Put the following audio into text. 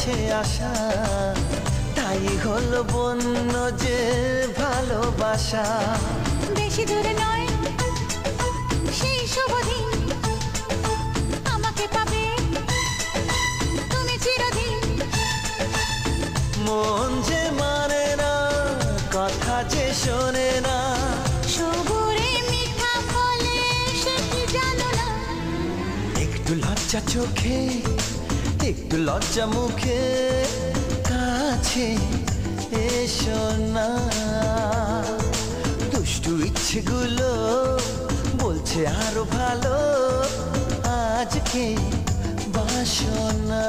আছে আশা, তাই হলো বন্য যে ভালোবাসা। বেশি দূরে নয় সেই শুভ দিন, আমাকে পাবে তুমি চিরদিন। মন যে মানে না, কথা যে শোনে না, সবুরে মিঠা ফলে সে কি জানো না। একটু লজ্জা চোখে, একটু লজ্জা মুখে, কাছে এসো না। দুষ্টু ইচ্ছেগুলো বলছে আরো ভালো, আজকে বাসনা।